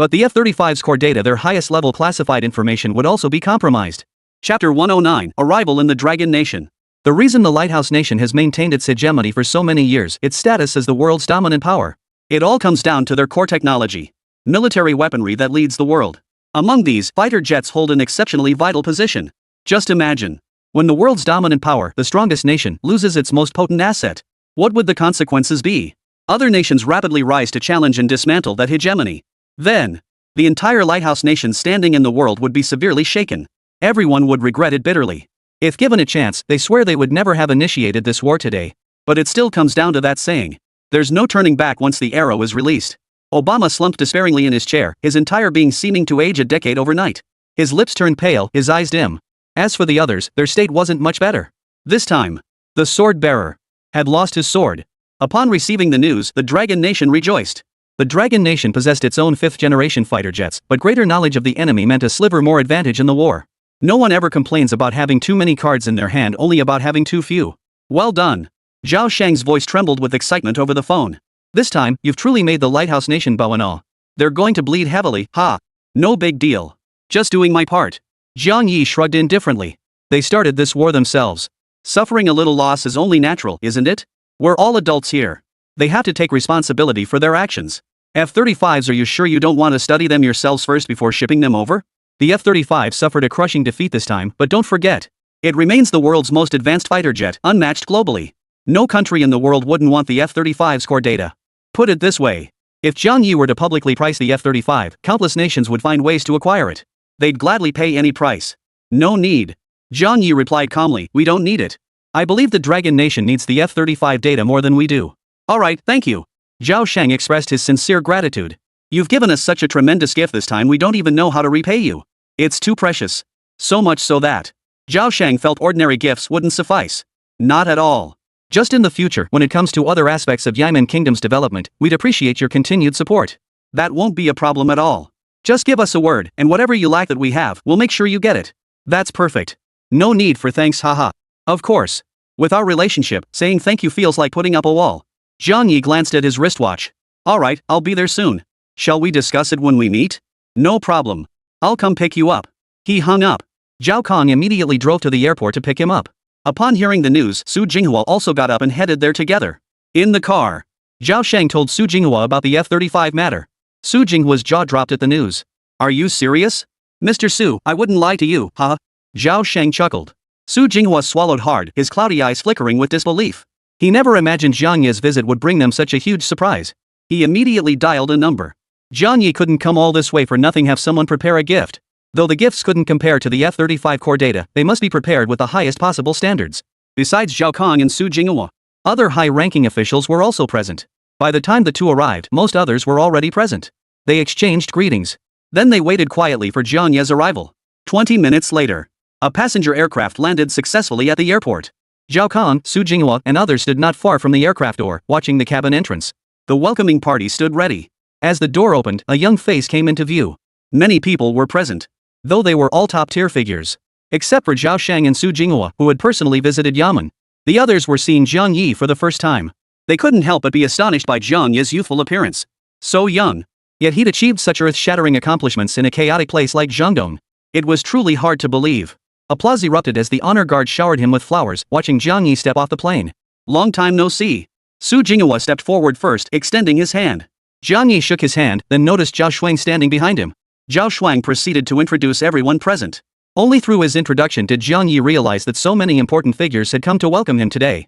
But the F-35's core data, their highest level classified information, would also be compromised. Chapter 109, Arrival in the Dragon Nation. The reason the Lighthouse Nation has maintained its hegemony for so many years, its status as the world's dominant power. It all comes down to their core technology. Military weaponry that leads the world. Among these, fighter jets hold an exceptionally vital position. Just imagine. When the world's dominant power, the strongest nation, loses its most potent asset. What would the consequences be? Other nations rapidly rise to challenge and dismantle that hegemony. Then, the entire Lighthouse Nation's standing in the world would be severely shaken. Everyone would regret it bitterly. If given a chance, they swear they would never have initiated this war today. But it still comes down to that saying. There's no turning back once the arrow is released. Obama slumped despairingly in his chair, his entire being seeming to age a decade overnight. His lips turned pale, his eyes dim. As for the others, their state wasn't much better. This time, the sword-bearer had lost his sword. Upon receiving the news, the Dragon Nation rejoiced. The Dragon Nation possessed its own fifth-generation fighter jets, but greater knowledge of the enemy meant a sliver more advantage in the war. No one ever complains about having too many cards in their hand, only about having too few. Well done. Zhao Shang's voice trembled with excitement over the phone. This time, you've truly made the Lighthouse Nation bow and all. They're going to bleed heavily, ha. No big deal. Just doing my part. Jiang Yi shrugged indifferently. They started this war themselves. Suffering a little loss is only natural, isn't it? We're all adults here. They have to take responsibility for their actions. F-35s, are you sure you don't want to study them yourselves first before shipping them over? The F-35 suffered a crushing defeat this time, but don't forget. It remains the world's most advanced fighter jet, unmatched globally. No country in the world wouldn't want the F-35's core data. Put it this way. If Jiang Yi were to publicly price the F-35, countless nations would find ways to acquire it. They'd gladly pay any price. No need. Jiang Yi replied calmly, we don't need it. I believe the Dragon Nation needs the F-35 data more than we do. Alright, thank you. Zhao Shang expressed his sincere gratitude. You've given us such a tremendous gift this time we don't even know how to repay you. It's too precious. So much so that Zhao Shang felt ordinary gifts wouldn't suffice. Not at all. Just in the future, when it comes to other aspects of Yiman Kingdom's development, we'd appreciate your continued support. That won't be a problem at all. Just give us a word, and whatever you lack that we have, we'll make sure you get it. That's perfect. No need for thanks, haha. Of course. With our relationship, saying thank you feels like putting up a wall. Jiang Yi glanced at his wristwatch. Alright, I'll be there soon. Shall we discuss it when we meet? No problem. I'll come pick you up. He hung up. Zhao Kong immediately drove to the airport to pick him up. Upon hearing the news, Su Jinghua also got up and headed there together. In the car, Zhao Shang told Su Jinghua about the F-35 matter. Su Jinghua's jaw dropped at the news. Are you serious? Mr. Su, I wouldn't lie to you, huh? Zhao Shang chuckled. Su Jinghua swallowed hard, his cloudy eyes flickering with disbelief. He never imagined Jiang Yi's visit would bring them such a huge surprise. He immediately dialed a number. Jiang Yi couldn't come all this way for nothing. Have someone prepare a gift. Though the gifts couldn't compare to the F-35 core data, they must be prepared with the highest possible standards. Besides Zhao Kong and Su Jinghua, other high-ranking officials were also present. By the time the two arrived, most others were already present. They exchanged greetings. Then they waited quietly for Jiang Yi's arrival. 20 minutes later, a passenger aircraft landed successfully at the airport. Zhao Kong, Su Jinghua, and others stood not far from the aircraft door, watching the cabin entrance. The welcoming party stood ready. As the door opened, a young face came into view. Many people were present, though they were all top-tier figures. Except for Zhao Shang and Su Jinghua, who had personally visited Yamen. The others were seeing Jiang Yi for the first time. They couldn't help but be astonished by Jiang Yi's youthful appearance. So young. Yet he'd achieved such earth-shattering accomplishments in a chaotic place like Zhangdong. It was truly hard to believe. Applause erupted as the honor guard showered him with flowers, watching Jiang Yi step off the plane. Long time no see. Su Jinghua stepped forward first, extending his hand. Jiang Yi shook his hand, then noticed Zhao Shuang standing behind him. Zhao Shuang proceeded to introduce everyone present. Only through his introduction did Jiang Yi realize that so many important figures had come to welcome him today.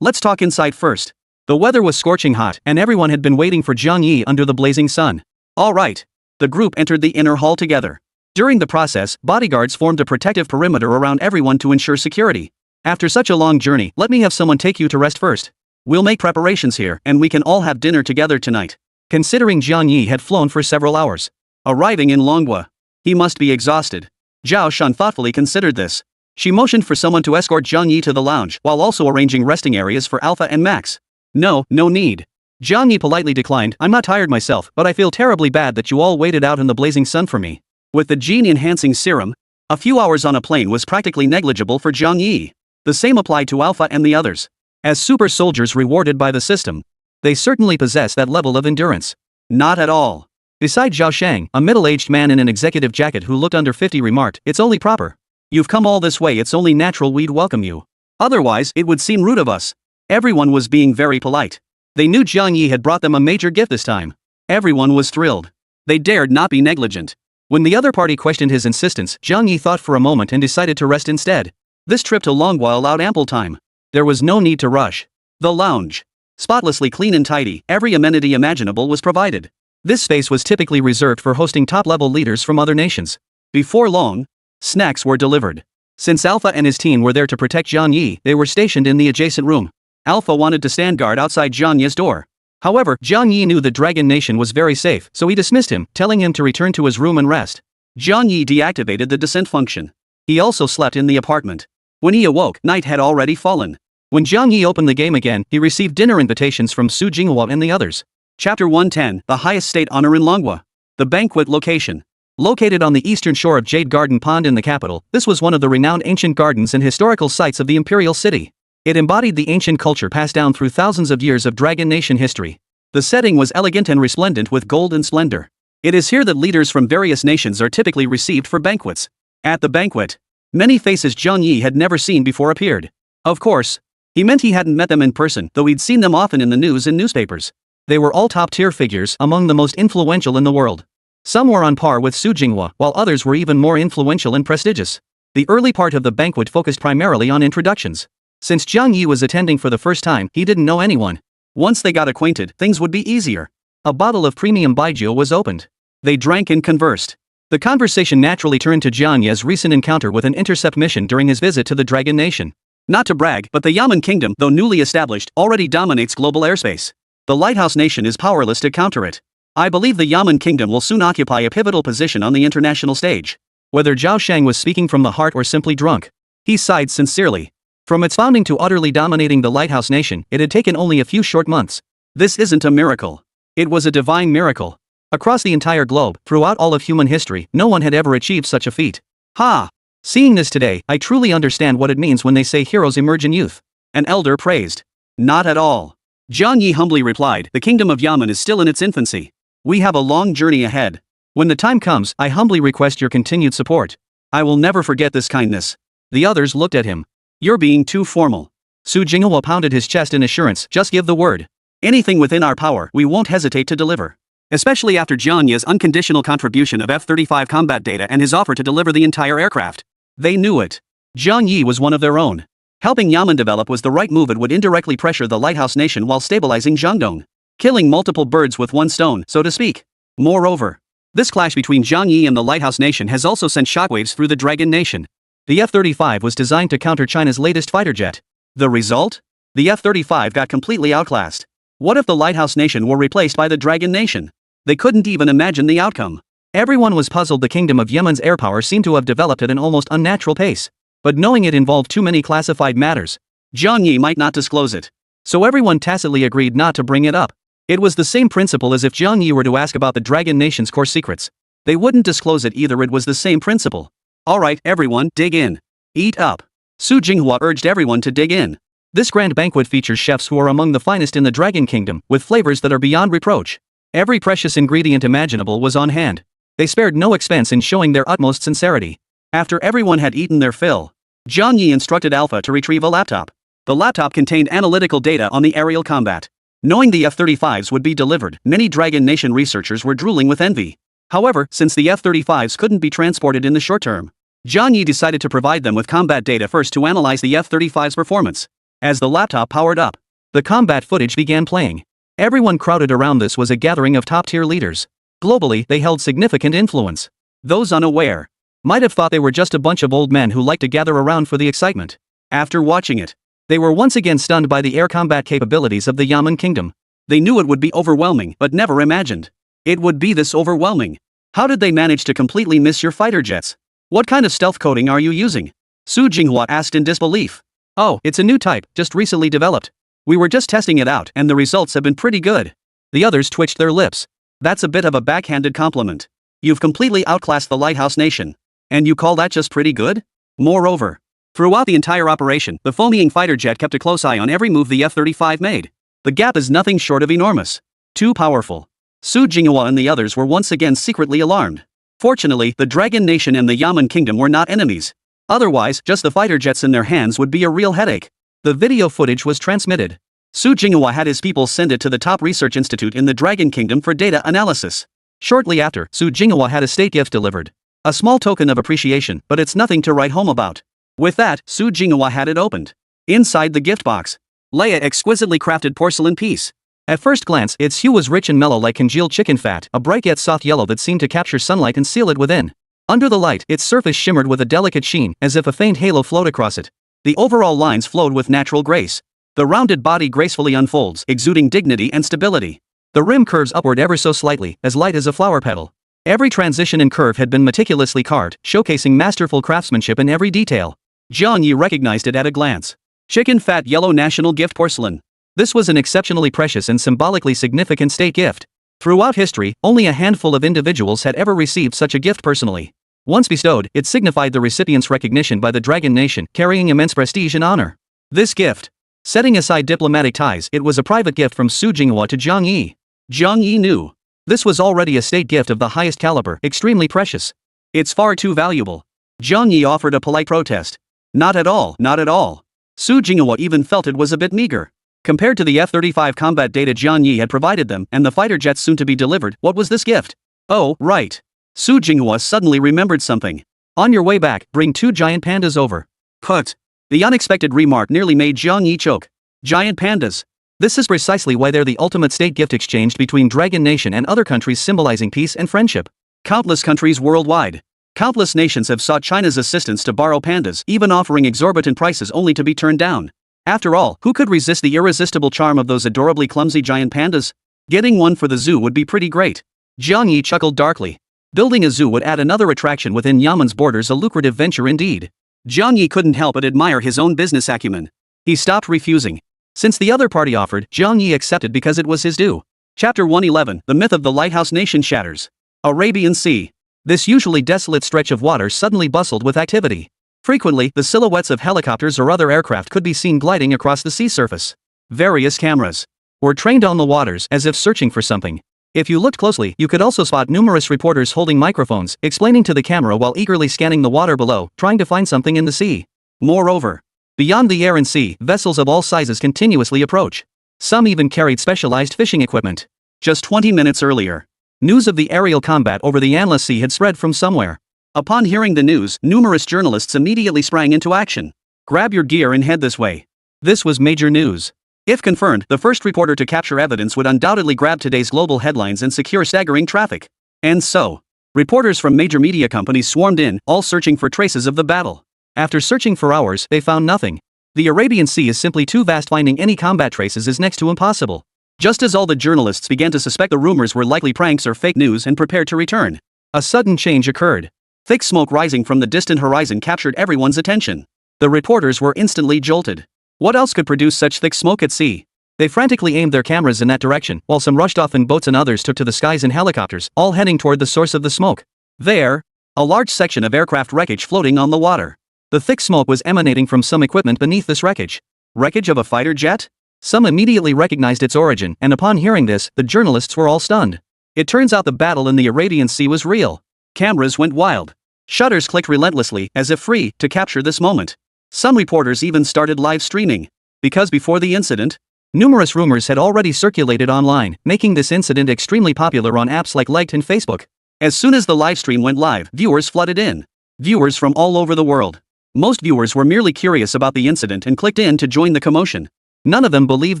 Let's talk inside first. The weather was scorching hot, and everyone had been waiting for Jiang Yi under the blazing sun. All right. The group entered the inner hall together. During the process, bodyguards formed a protective perimeter around everyone to ensure security. After such a long journey, let me have someone take you to rest first. We'll make preparations here, and we can all have dinner together tonight. Considering Jiang Yi had flown for several hours, arriving in Longhua, he must be exhausted. Zhao Shan thoughtfully considered this. She motioned for someone to escort Jiang Yi to the lounge, while also arranging resting areas for Alpha and Max. No need. Jiang Yi politely declined. I'm not tired myself, but I feel terribly bad that you all waited out in the blazing sun for me. With the gene-enhancing serum, a few hours on a plane was practically negligible for Jiang Yi. The same applied to Alpha and the others. As super soldiers rewarded by the system, they certainly possess that level of endurance. Not at all. Beside Zhao Shang, a middle-aged man in an executive jacket who looked under 50 remarked, "It's only proper. You've come all this way, it's only natural we'd welcome you. Otherwise, it would seem rude of us." Everyone was being very polite. They knew Jiang Yi had brought them a major gift this time. Everyone was thrilled. They dared not be negligent. When the other party questioned his insistence, Jiang Yi thought for a moment and decided to rest instead. This trip to Longwa allowed ample time. There was no need to rush. The lounge. Spotlessly clean and tidy, every amenity imaginable was provided. This space was typically reserved for hosting top-level leaders from other nations. Before long, snacks were delivered. Since Alpha and his team were there to protect Jiang Yi, they were stationed in the adjacent room. Alpha wanted to stand guard outside Jiang Yi's door. However, Jiang Yi knew the Dragon Nation was very safe, so he dismissed him, telling him to return to his room and rest. Jiang Yi deactivated the descent function. He also slept in the apartment. When he awoke, night had already fallen. When Jiang Yi opened the game again, he received dinner invitations from Su Jinghua and the others. Chapter 110, The Highest State Honor in Longwa. The banquet location. Located on the eastern shore of Jade Garden Pond in the capital, this was one of the renowned ancient gardens and historical sites of the imperial city. It embodied the ancient culture passed down through thousands of years of Dragon Nation history. The setting was elegant and resplendent with gold and splendor. It is here that leaders from various nations are typically received for banquets. At the banquet, many faces Jiang Yi had never seen before appeared. Of course, he meant he hadn't met them in person, though he'd seen them often in the news and newspapers. They were all top-tier figures, among the most influential in the world. Some were on par with Su Jinghua, while others were even more influential and prestigious. The early part of the banquet focused primarily on introductions. Since Jiang Yi was attending for the first time, he didn't know anyone. Once they got acquainted, things would be easier. A bottle of premium baijiu was opened. They drank and conversed. The conversation naturally turned to Jiang Yi's recent encounter with an intercept mission during his visit to the Dragon Nation. Not to brag, but the Yamen Kingdom, though newly established, already dominates global airspace. The Lighthouse Nation is powerless to counter it. I believe the Yamen Kingdom will soon occupy a pivotal position on the international stage. Whether Zhao Shang was speaking from the heart or simply drunk, he sighed sincerely. From its founding to utterly dominating the Lighthouse Nation, it had taken only a few short months. This isn't a miracle. It was a divine miracle. Across the entire globe, throughout all of human history, no one had ever achieved such a feat. Ha! Seeing this today, I truly understand what it means when they say heroes emerge in youth. An elder praised. Not at all. Jiang Yi humbly replied, the kingdom of Yamen is still in its infancy. We have a long journey ahead. When the time comes, I humbly request your continued support. I will never forget this kindness. The others looked at him. You're being too formal. Su Jinghua pounded his chest in assurance, just give the word. Anything within our power, we won't hesitate to deliver. Especially after Jiang Yi's unconditional contribution of F-35 combat data and his offer to deliver the entire aircraft. They knew it. Jiang Yi was one of their own. Helping Yamen develop was the right move. It would indirectly pressure the Lighthouse Nation while stabilizing Jiangdong. Killing multiple birds with one stone, so to speak. Moreover, this clash between Jiang Yi and the Lighthouse Nation has also sent shockwaves through the Dragon Nation. The F-35 was designed to counter China's latest fighter jet. The result? The F-35 got completely outclassed. What if the Lighthouse Nation were replaced by the Dragon Nation? They couldn't even imagine the outcome. Everyone was puzzled. The kingdom of Yemen's air power seemed to have developed at an almost unnatural pace. But knowing it involved too many classified matters, Jiang Yi might not disclose it. So everyone tacitly agreed not to bring it up. It was the same principle as if Jiang Yi were to ask about the Dragon Nation's core secrets. They wouldn't disclose it either. It was the same principle. Alright, everyone, dig in. Eat up. Su Jinghua urged everyone to dig in. This grand banquet features chefs who are among the finest in the Dragon Kingdom, with flavors that are beyond reproach. Every precious ingredient imaginable was on hand. They spared no expense in showing their utmost sincerity. After everyone had eaten their fill, Jiang Yi instructed Alpha to retrieve a laptop. The laptop contained analytical data on the aerial combat. Knowing the F-35s would be delivered, many Dragon Nation researchers were drooling with envy. However, since the F-35s couldn't be transported in the short term, Jiang Yi decided to provide them with combat data first to analyze the F-35's performance. As the laptop powered up, the combat footage began playing. Everyone crowded around. This was a gathering of top-tier leaders. Globally, they held significant influence. Those unaware might have thought they were just a bunch of old men who liked to gather around for the excitement. After watching it, they were once again stunned by the air combat capabilities of the Yamen Kingdom. They knew it would be overwhelming, but never imagined it would be this overwhelming. How did they manage to completely miss your fighter jets? What kind of stealth coating are you using? Su Jinghua asked in disbelief. Oh, it's a new type, just recently developed. We were just testing it out, and the results have been pretty good. The others twitched their lips. That's a bit of a backhanded compliment. You've completely outclassed the Lighthouse Nation. And you call that just pretty good? Moreover, throughout the entire operation, the foaming fighter jet kept a close eye on every move the F-35 made. The gap is nothing short of enormous. Too powerful. Su Jinghua and the others were once again secretly alarmed. Fortunately, the Dragon Nation and the Yamen Kingdom were not enemies. Otherwise, just the fighter jets in their hands would be a real headache. The video footage was transmitted. Su Jinghua had his people send it to the top research institute in the Dragon Kingdom for data analysis. Shortly after, Su Jinghua had a state gift delivered. A small token of appreciation, but it's nothing to write home about. With that, Su Jinghua had it opened. Inside the gift box lay an exquisitely crafted porcelain piece. At first glance, its hue was rich and mellow like congealed chicken fat, a bright yet soft yellow that seemed to capture sunlight and seal it within. Under the light, its surface shimmered with a delicate sheen, as if a faint halo flowed across it. The overall lines flowed with natural grace. The rounded body gracefully unfolds, exuding dignity and stability. The rim curves upward ever so slightly, as light as a flower petal. Every transition and curve had been meticulously carved, showcasing masterful craftsmanship in every detail. Jiang Yi recognized it at a glance. Chicken fat yellow national gift porcelain. This was an exceptionally precious and symbolically significant state gift. Throughout history, only a handful of individuals had ever received such a gift personally. Once bestowed, it signified the recipient's recognition by the Dragon Nation, carrying immense prestige and honor. This gift. Setting aside diplomatic ties, it was a private gift from Su Jinghua to Jiang Yi. Jiang Yi knew. This was already a state gift of the highest caliber, extremely precious. It's far too valuable. Jiang Yi offered a polite protest. Not at all, not at all. Su Jinghua even felt it was a bit meager. Compared to the F-35 combat data Jiang Yi had provided them and the fighter jets soon to be delivered, what was this gift? Oh, right. Su Jinghua suddenly remembered something. On your way back, bring 2 giant pandas over. Put. The unexpected remark nearly made Jiang Yi choke. Giant pandas. This is precisely why they're the ultimate state gift exchanged between Dragon Nation and other countries, symbolizing peace and friendship. Countless countries worldwide. Countless nations have sought China's assistance to borrow pandas, even offering exorbitant prices only to be turned down. After all, who could resist the irresistible charm of those adorably clumsy giant pandas? Getting one for the zoo would be pretty great. Jiang Yi chuckled darkly. Building a zoo would add another attraction within Yamen's borders, a lucrative venture indeed. Jiang Yi couldn't help but admire his own business acumen. He stopped refusing. Since the other party offered, Jiang Yi accepted because it was his due. Chapter 111, The Myth of the Lighthouse Nation shatters. Arabian Sea. This usually desolate stretch of water suddenly bustled with activity. Frequently, the silhouettes of helicopters or other aircraft could be seen gliding across the sea surface. Various cameras were trained on the waters as if searching for something. If you looked closely, you could also spot numerous reporters holding microphones, explaining to the camera while eagerly scanning the water below, trying to find something in the sea. Moreover, beyond the air and sea, vessels of all sizes continuously approach. Some even carried specialized fishing equipment. Just 20 minutes earlier, news of the aerial combat over the Anla Sea had spread from somewhere. Upon hearing the news, numerous journalists immediately sprang into action. Grab your gear and head this way. This was major news. If confirmed, the first reporter to capture evidence would undoubtedly grab today's global headlines and secure staggering traffic. And so, reporters from major media companies swarmed in, all searching for traces of the battle. After searching for hours, they found nothing. The Arabian Sea is simply too vast, finding any combat traces is next to impossible. Just as all the journalists began to suspect the rumors were likely pranks or fake news and prepared to return, a sudden change occurred. Thick smoke rising from the distant horizon captured everyone's attention. The reporters were instantly jolted. What else could produce such thick smoke at sea? They frantically aimed their cameras in that direction, while some rushed off in boats and others took to the skies in helicopters, all heading toward the source of the smoke. There, a large section of aircraft wreckage floating on the water. The thick smoke was emanating from some equipment beneath this wreckage. Wreckage of a fighter jet? Some immediately recognized its origin, and upon hearing this, the journalists were all stunned. It turns out the battle in the Arabian Sea was real. Cameras went wild. Shutters clicked relentlessly, as if free to capture this moment. Some reporters even started live streaming. Because before the incident, numerous rumors had already circulated online, making this incident extremely popular on apps like Liked and Facebook. As soon as the live stream went live, viewers flooded in. Viewers from all over the world. Most viewers were merely curious about the incident and clicked in to join the commotion. None of them believed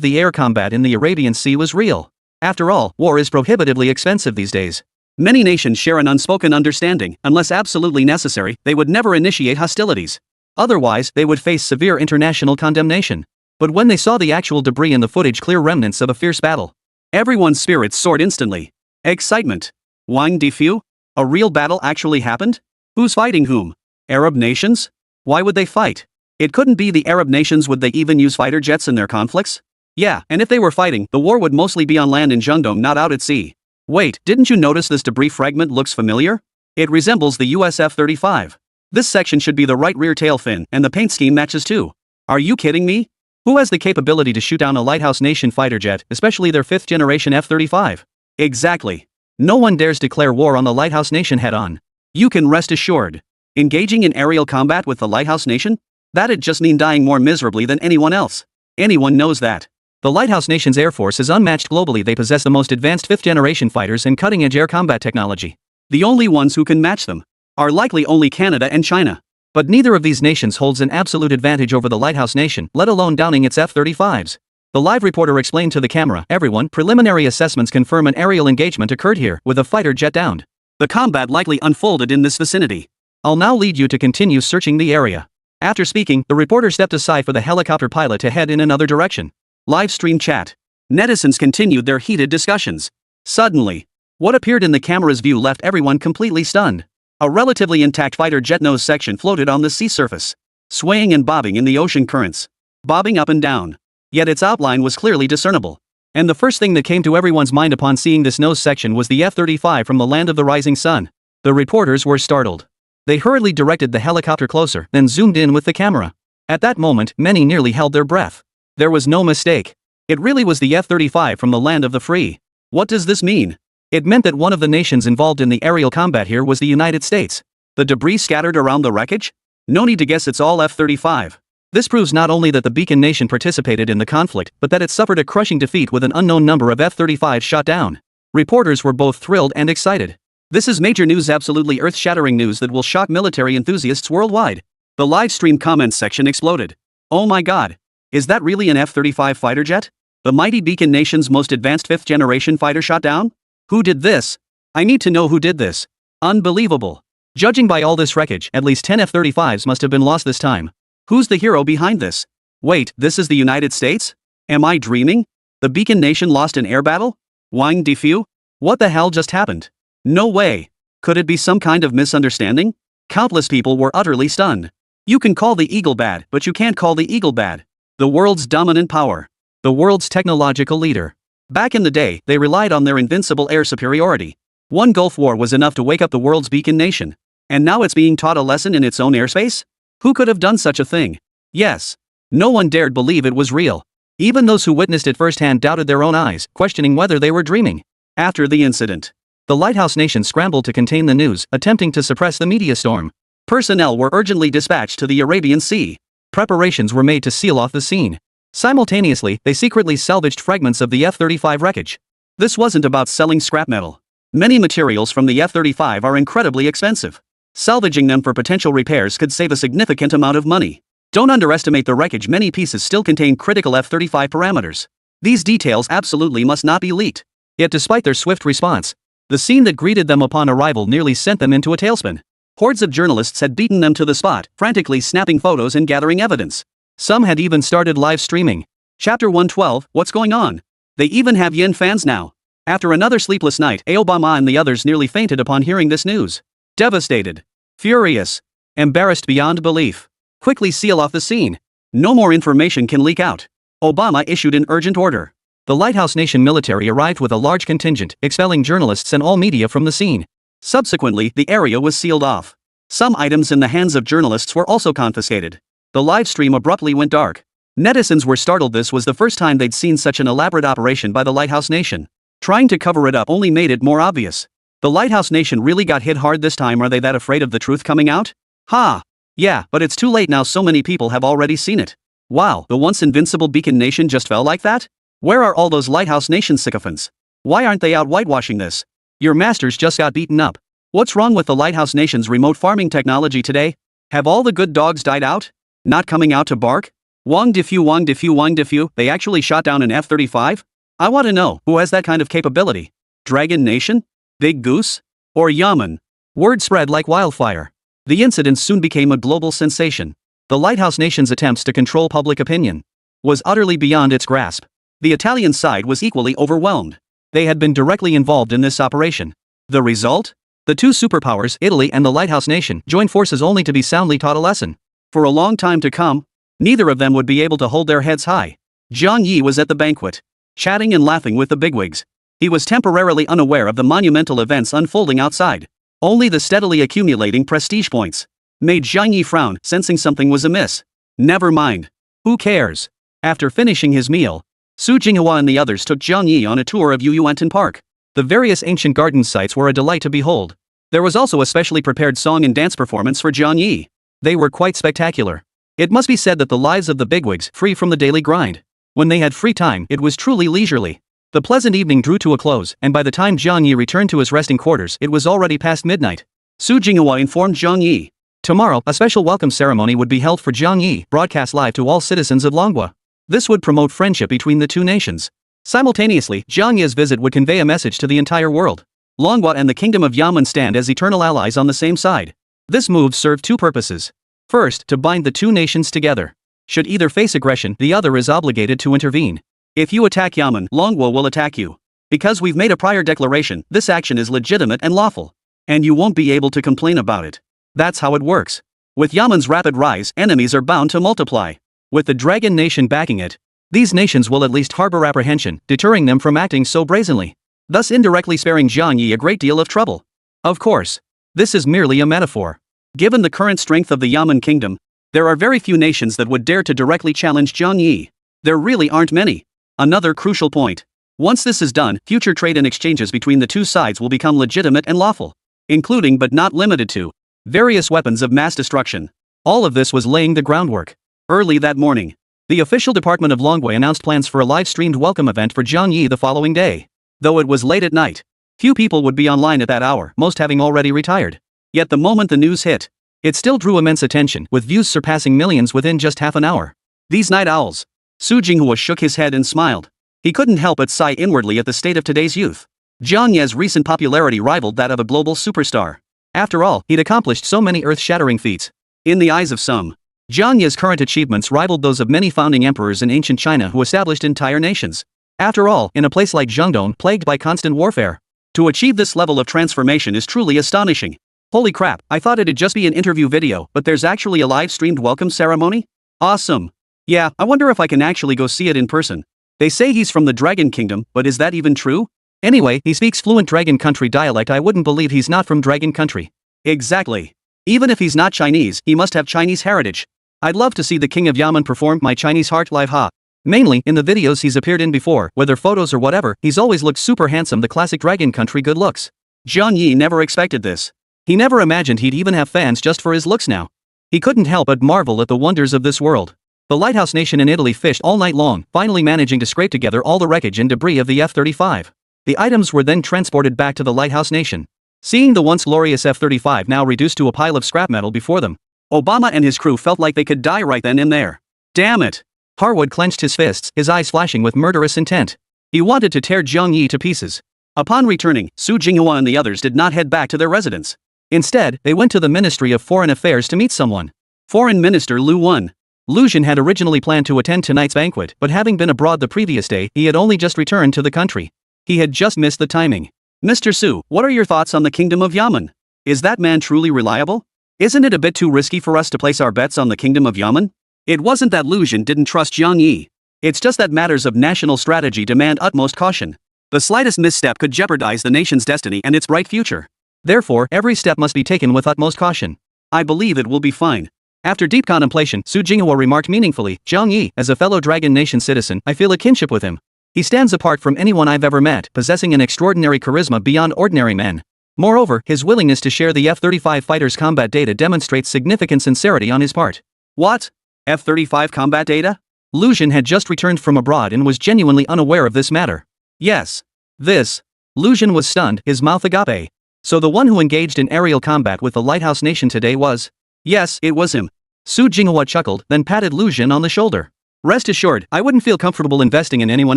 the air combat in the Arabian Sea was real. After all, war is prohibitively expensive these days. Many nations share an unspoken understanding, unless absolutely necessary, they would never initiate hostilities. Otherwise, they would face severe international condemnation. But when they saw the actual debris in the footage, clear remnants of a fierce battle, everyone's spirits soared instantly. Excitement. Wang Difu? A real battle actually happened? Who's fighting whom? Arab nations? Why would they fight? It couldn't be the Arab nations. Would they even use fighter jets in their conflicts? Yeah, and if they were fighting, the war would mostly be on land in Zhengdong, not out at sea. Wait, didn't you notice this debris fragment looks familiar? It resembles the US F-35. This section should be the right rear tail fin, and the paint scheme matches too. Are you kidding me? Who has the capability to shoot down a Lighthouse Nation fighter jet, especially their 5th generation F-35? Exactly. No one dares declare war on the Lighthouse Nation head-on. You can rest assured. Engaging in aerial combat with the Lighthouse Nation? That'd just mean dying more miserably than anyone else. Anyone knows that. The Lighthouse Nation's Air Force is unmatched globally. They possess the most advanced 5th-generation fighters and cutting-edge air combat technology. The only ones who can match them are likely only Canada and China. But neither of these nations holds an absolute advantage over the Lighthouse Nation, let alone downing its F-35s. The live reporter explained to the camera, "Everyone, preliminary assessments confirm an aerial engagement occurred here, with a fighter jet downed. The combat likely unfolded in this vicinity. I'll now lead you to continue searching the area." After speaking, the reporter stepped aside for the helicopter pilot to head in another direction. Live stream chat. Netizens continued their heated discussions. Suddenly, what appeared in the camera's view left everyone completely stunned. A relatively intact fighter jet nose section floated on the sea surface, swaying and bobbing in the ocean currents, bobbing up and down. Yet its outline was clearly discernible. And the first thing that came to everyone's mind upon seeing this nose section was the F-35 from the land of the rising sun. The reporters were startled. They hurriedly directed the helicopter closer, then zoomed in with the camera. At that moment, many nearly held their breath. There was no mistake. It really was the F-35 from the land of the free. What does this mean? It meant that one of the nations involved in the aerial combat here was the United States. The debris scattered around the wreckage? No need to guess, it's all F-35. This proves not only that the Beacon Nation participated in the conflict, but that it suffered a crushing defeat with an unknown number of F-35s shot down. Reporters were both thrilled and excited. This is major news, absolutely earth-shattering news that will shock military enthusiasts worldwide. The live stream comments section exploded. Oh my god. Is that really an F-35 fighter jet? The mighty Beacon Nation's most advanced 5th-generation fighter shot down? Who did this? I need to know who did this. Unbelievable. Judging by all this wreckage, at least 10 F-35s must have been lost this time. Who's the hero behind this? Wait, this is the United States? Am I dreaming? The Beacon Nation lost an air battle? Wang Defu? What the hell just happened? No way. Could it be some kind of misunderstanding? Countless people were utterly stunned. You can call the eagle bad, but you can't call the eagle bad. The world's dominant power. The world's technological leader. Back in the day, they relied on their invincible air superiority. One Gulf War was enough to wake up the world's Beacon Nation. And now it's being taught a lesson in its own airspace? Who could have done such a thing? Yes. No one dared believe it was real. Even those who witnessed it firsthand doubted their own eyes, questioning whether they were dreaming. After the incident, the Lighthouse Nation scrambled to contain the news, attempting to suppress the media storm. Personnel were urgently dispatched to the Arabian Sea. Preparations were made to seal off the scene. Simultaneously, they secretly salvaged fragments of the F-35 wreckage. This wasn't about selling scrap metal. Many materials from the F-35 are incredibly expensive. Salvaging them for potential repairs could save a significant amount of money. Don't underestimate the wreckage. Many pieces still contain critical F-35 parameters. These details absolutely must not be leaked. Yet despite their swift response, the scene that greeted them upon arrival nearly sent them into a tailspin. Hordes of journalists had beaten them to the spot, frantically snapping photos and gathering evidence. Some had even started live streaming. Chapter 112, what's going on? They even have Yin fans now. After another sleepless night, Obama and the others nearly fainted upon hearing this news. Devastated. Furious. Embarrassed beyond belief. Quickly seal off the scene. No more information can leak out. Obama issued an urgent order. The Lighthouse Nation military arrived with a large contingent, expelling journalists and all media from the scene. Subsequently, the area was sealed off. Some items in the hands of journalists were also confiscated. The live stream abruptly went dark. Netizens were startled. This was the first time they'd seen such an elaborate operation by the Lighthouse Nation. Trying to cover it up only made it more obvious. The Lighthouse Nation really got hit hard this time. Are they that afraid of the truth coming out? Ha! Yeah, but it's too late now. So many people have already seen it. Wow, the once invincible Beacon Nation just fell like that? Where are all those Lighthouse Nation sycophants? Why aren't they out whitewashing this? Your masters just got beaten up. What's wrong with the Lighthouse Nation's remote farming technology today? Have all the good dogs died out? Not coming out to bark? Wang Defu, they actually shot down an F-35? I want to know, who has that kind of capability? Dragon Nation? Big Goose? Or Yaman? Word spread like wildfire. The incident soon became a global sensation. The Lighthouse Nation's attempts to control public opinion was utterly beyond its grasp. The Italian side was equally overwhelmed. They had been directly involved in this operation. The result? The two superpowers, Italy and the Lighthouse Nation, joined forces only to be soundly taught a lesson. For a long time to come, neither of them would be able to hold their heads high. Zhang Yi was at the banquet, chatting and laughing with the bigwigs. He was temporarily unaware of the monumental events unfolding outside. Only the steadily accumulating prestige points made Zhang Yi frown, sensing something was amiss. Never mind. Who cares? After finishing his meal, Su Jinghua and the others took Zhang Yi on a tour of Yuyuantan Park. The various ancient garden sites were a delight to behold. There was also a specially prepared song and dance performance for Jiang Yi. They were quite spectacular. It must be said that the lives of the bigwigs, free from the daily grind. When they had free time, it was truly leisurely. The pleasant evening drew to a close, and by the time Jiang Yi returned to his resting quarters, it was already past midnight. Su Jinghua informed Jiang Yi. Tomorrow, a special welcome ceremony would be held for Jiang Yi, broadcast live to all citizens of Longhua. This would promote friendship between the two nations. Simultaneously, Jiang Yi's visit would convey a message to the entire world. Longhua and the Kingdom of Yamen stand as eternal allies on the same side. This move served two purposes. First, to bind the two nations together. Should either face aggression, the other is obligated to intervene. If you attack Yamen, Longhua will attack you. Because we've made a prior declaration, this action is legitimate and lawful. And you won't be able to complain about it. That's how it works. With Yamen's rapid rise, enemies are bound to multiply. With the Dragon Nation backing it, these nations will at least harbor apprehension, deterring them from acting so brazenly, thus indirectly sparing Jiang Yi a great deal of trouble. Of course, this is merely a metaphor. Given the current strength of the Yamen kingdom, there are very few nations that would dare to directly challenge Jiang Yi. There really aren't many. Another crucial point. Once this is done, future trade and exchanges between the two sides will become legitimate and lawful, including but not limited to various weapons of mass destruction. All of this was laying the groundwork. Early that morning, the official department of Longhua announced plans for a live-streamed welcome event for Jiang Yi the following day. Though it was late at night, few people would be online at that hour, most having already retired. Yet the moment the news hit, it still drew immense attention, with views surpassing millions within just half an hour. These night owls. Su Jinghua shook his head and smiled. He couldn't help but sigh inwardly at the state of today's youth. Jiang Yi's recent popularity rivaled that of a global superstar. After all, he'd accomplished so many earth-shattering feats. In the eyes of some, Jiang Yi's current achievements rivaled those of many founding emperors in ancient China who established entire nations. After all, in a place like Zhengdong, plagued by constant warfare, to achieve this level of transformation is truly astonishing. Holy crap, I thought it'd just be an interview video, but there's actually a live-streamed welcome ceremony? Awesome. Yeah, I wonder if I can actually go see it in person. They say he's from the Dragon Kingdom, but is that even true? Anyway, he speaks fluent Dragon Country dialect. I wouldn't believe he's not from Dragon Country. Exactly. Even if he's not Chinese, he must have Chinese heritage. I'd love to see the King of Yamen perform My Chinese Heart live ha. Mainly, in the videos he's appeared in before, whether photos or whatever, he's always looked super handsome, the classic Dragon Country good looks. Jiang Yi never expected this. He never imagined he'd even have fans just for his looks now. He couldn't help but marvel at the wonders of this world. The lighthouse nation in Italy fished all night long, finally managing to scrape together all the wreckage and debris of the F-35. The items were then transported back to the lighthouse nation. Seeing the once glorious F-35 now reduced to a pile of scrap metal before them, Obama and his crew felt like they could die right then and there. Damn it! Harwood clenched his fists, his eyes flashing with murderous intent. He wanted to tear Jiang Yi to pieces. Upon returning, Su Jinghua and the others did not head back to their residence. Instead, they went to the Ministry of Foreign Affairs to meet someone. Foreign Minister Lu Wen. Lu Xun had originally planned to attend tonight's banquet, but having been abroad the previous day, he had only just returned to the country. He had just missed the timing. Mr. Su, what are your thoughts on the Kingdom of Yamen? Is that man truly reliable? Isn't it a bit too risky for us to place our bets on the Kingdom of Yamen? It wasn't that Lu Xun didn't trust Jiang Yi. It's just that matters of national strategy demand utmost caution. The slightest misstep could jeopardize the nation's destiny and its bright future. Therefore, every step must be taken with utmost caution. I believe it will be fine. After deep contemplation, Su Jinghua remarked meaningfully, Jiang Yi, as a fellow Dragon Nation citizen, I feel a kinship with him. He stands apart from anyone I've ever met, possessing an extraordinary charisma beyond ordinary men. Moreover, his willingness to share the F-35 fighter's combat data demonstrates significant sincerity on his part. What? F-35 combat data? Lu Xun had just returned from abroad and was genuinely unaware of this matter. Yes. This. Lu Xun was stunned, his mouth agape. So the one who engaged in aerial combat with the Lighthouse Nation today was? Yes, it was him. Su Jinghua chuckled, then patted Lu Xun on the shoulder. Rest assured, I wouldn't feel comfortable investing in anyone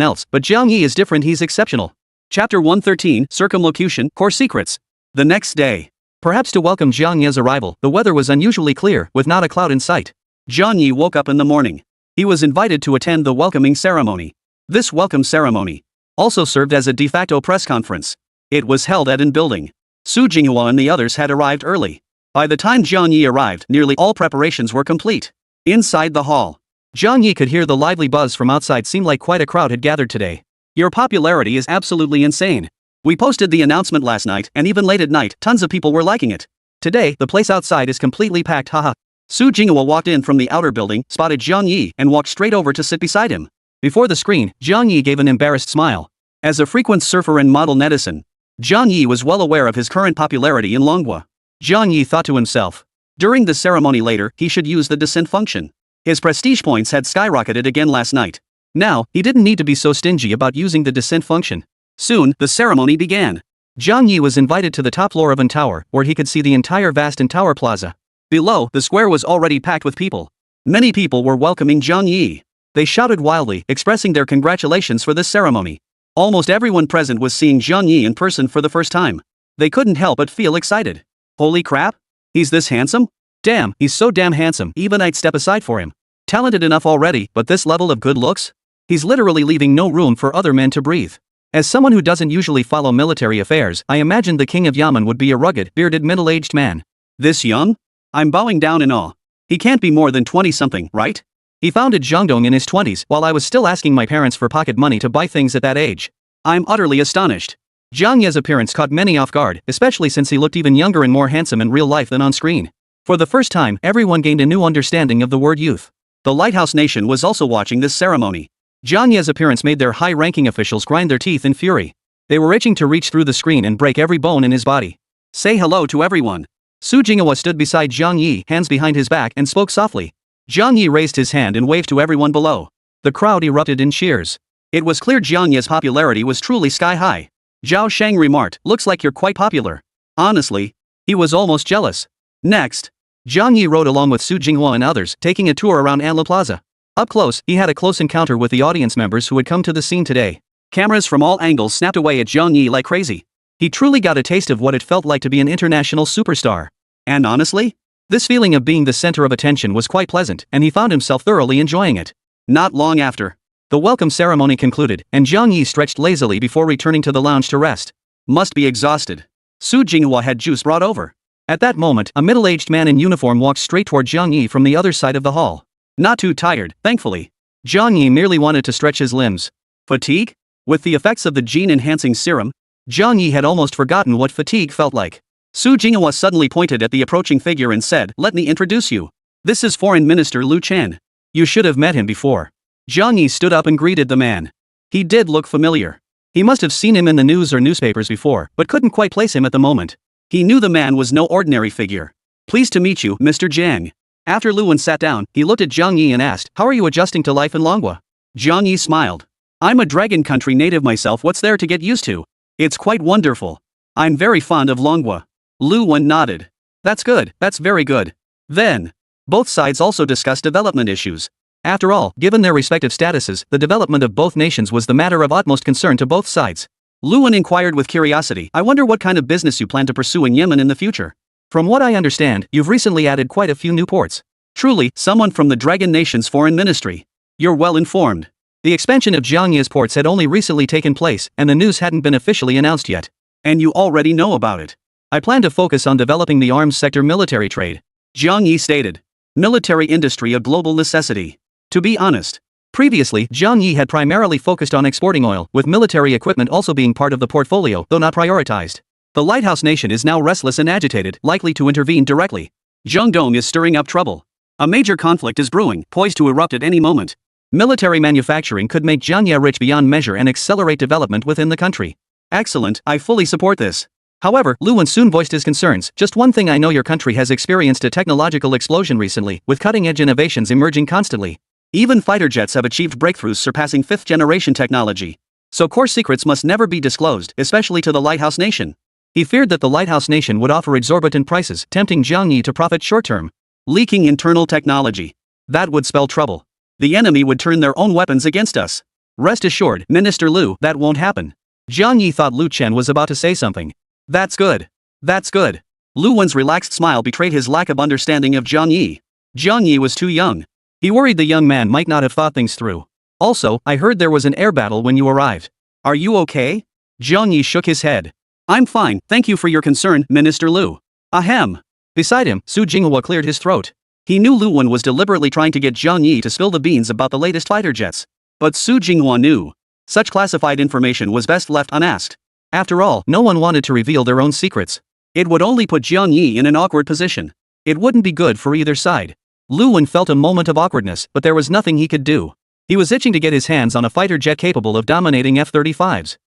else, but Jiang Yi is different, he's exceptional. Chapter 113, Circumlocution, Core Secrets. The next day. Perhaps to welcome Jiang Yi's arrival, the weather was unusually clear, with not a cloud in sight. Jiang Yi woke up in the morning. He was invited to attend the welcoming ceremony. This welcome ceremony also served as a de facto press conference. It was held at an building. Su Jinghua and the others had arrived early. By the time Jiang Yi arrived, nearly all preparations were complete. Inside the hall, Jiang Yi could hear the lively buzz from outside. Seemed like quite a crowd had gathered today. Your popularity is absolutely insane. We posted the announcement last night, and even late at night, tons of people were liking it. Today, the place outside is completely packed, haha. Su Jinghua walked in from the outer building, spotted Jiang Yi, and walked straight over to sit beside him. Before the screen, Jiang Yi gave an embarrassed smile. As a frequent surfer and model netizen, Jiang Yi was well aware of his current popularity in Longhua. Jiang Yi thought to himself. During the ceremony later, he should use the descent function. His prestige points had skyrocketed again last night. Now, he didn't need to be so stingy about using the descent function. Soon, the ceremony began. Jiang Yi was invited to the top floor of An Tower, where he could see the entire vast An Tower plaza. Below, the square was already packed with people. Many people were welcoming Jiang Yi. They shouted wildly, expressing their congratulations for this ceremony. Almost everyone present was seeing Jiang Yi in person for the first time. They couldn't help but feel excited. Holy crap! He's this handsome? Damn, he's so damn handsome, even I'd step aside for him. Talented enough already, but this level of good looks? He's literally leaving no room for other men to breathe. As someone who doesn't usually follow military affairs, I imagined the king of Yamen would be a rugged, bearded middle-aged man. This young? I'm bowing down in awe. He can't be more than 20-something, right? He founded Jiangdong in his 20s while I was still asking my parents for pocket money to buy things at that age. I'm utterly astonished. Jiang Ye's appearance caught many off guard, especially since he looked even younger and more handsome in real life than on screen. For the first time, everyone gained a new understanding of the word youth. The Lighthouse Nation was also watching this ceremony. Jiang Ye's appearance made their high-ranking officials grind their teeth in fury. They were itching to reach through the screen and break every bone in his body. Say hello to everyone. Su Jinghua stood beside Jiang Yi, hands behind his back, and spoke softly. Jiang Yi raised his hand and waved to everyone below. The crowd erupted in cheers. It was clear Jiang Ye's popularity was truly sky-high. Zhao Shang remarked, "Looks like you're quite popular." Honestly, he was almost jealous. Next, Jiang Yi rode along with Su Jinghua and others, taking a tour around Anla Plaza. Up close, he had a close encounter with the audience members who had come to the scene today. Cameras from all angles snapped away at Jiang Yi like crazy. He truly got a taste of what it felt like to be an international superstar. And honestly, this feeling of being the center of attention was quite pleasant, and he found himself thoroughly enjoying it. Not long after, the welcome ceremony concluded, and Jiang Yi stretched lazily before returning to the lounge to rest. Must be exhausted. Su Jinghua had juice brought over. At that moment, a middle-aged man in uniform walked straight toward Jiang Yi from the other side of the hall. Not too tired, thankfully. Jiang Yi merely wanted to stretch his limbs. Fatigue? With the effects of the gene-enhancing serum, Jiang Yi had almost forgotten what fatigue felt like. Su Jinghua suddenly pointed at the approaching figure and said, "Let me introduce you. This is Foreign Minister Lu Chen. You should have met him before." Jiang Yi stood up and greeted the man. He did look familiar. He must have seen him in the news or newspapers before, but couldn't quite place him at the moment. He knew the man was no ordinary figure. "Pleased to meet you, Mr. Jiang." After Luwen sat down, he looked at Jiang Yi and asked, "How are you adjusting to life in Longhua?" Jiang Yi smiled. "I'm a dragon country native myself, what's there to get used to? It's quite wonderful. I'm very fond of Longhua." Luwen nodded. "That's good, that's very good." Then, both sides also discussed development issues. After all, given their respective statuses, the development of both nations was the matter of utmost concern to both sides. Luwen inquired with curiosity, "I wonder what kind of business you plan to pursue in Yemen in the future. From what I understand, you've recently added quite a few new ports. Truly, someone from the Dragon Nation's foreign ministry. You're well informed." The expansion of Jiang Yi's ports had only recently taken place, and the news hadn't been officially announced yet. "And you already know about it." "I plan to focus on developing the arms sector military trade," Jiang Yi stated. "Military industry a global necessity." To be honest, previously, Jiang Yi had primarily focused on exporting oil, with military equipment also being part of the portfolio, though not prioritized. The Lighthouse Nation is now restless and agitated, likely to intervene directly. Jiangdong is stirring up trouble. A major conflict is brewing, poised to erupt at any moment. Military manufacturing could make Jiangye rich beyond measure and accelerate development within the country. Excellent, I fully support this. However, Luwen soon voiced his concerns. "Just one thing, I know your country has experienced a technological explosion recently, with cutting-edge innovations emerging constantly. Even fighter jets have achieved breakthroughs surpassing 5th-generation technology. So core secrets must never be disclosed, especially to the Lighthouse Nation." He feared that the Lighthouse Nation would offer exorbitant prices, tempting Jiang Yi to profit short-term. Leaking internal technology. That would spell trouble. The enemy would turn their own weapons against us. Rest assured, Minister Lu, that won't happen. Jiang Yi thought Lu Chen was about to say something. That's good. That's good. Lu Wen's relaxed smile betrayed his lack of understanding of Jiang Yi. Jiang Yi was too young. He worried the young man might not have thought things through. "Also, I heard there was an air battle when you arrived. Are you okay?" Jiang Yi shook his head. "I'm fine, thank you for your concern, Minister Lu." Ahem. Beside him, Su Jinghua cleared his throat. He knew Lu Wen was deliberately trying to get Jiang Yi to spill the beans about the latest fighter jets. But Su Jinghua knew. Such classified information was best left unasked. After all, no one wanted to reveal their own secrets. It would only put Jiang Yi in an awkward position. It wouldn't be good for either side. Lu Wen felt a moment of awkwardness, but there was nothing he could do. He was itching to get his hands on a fighter jet capable of dominating F-35s.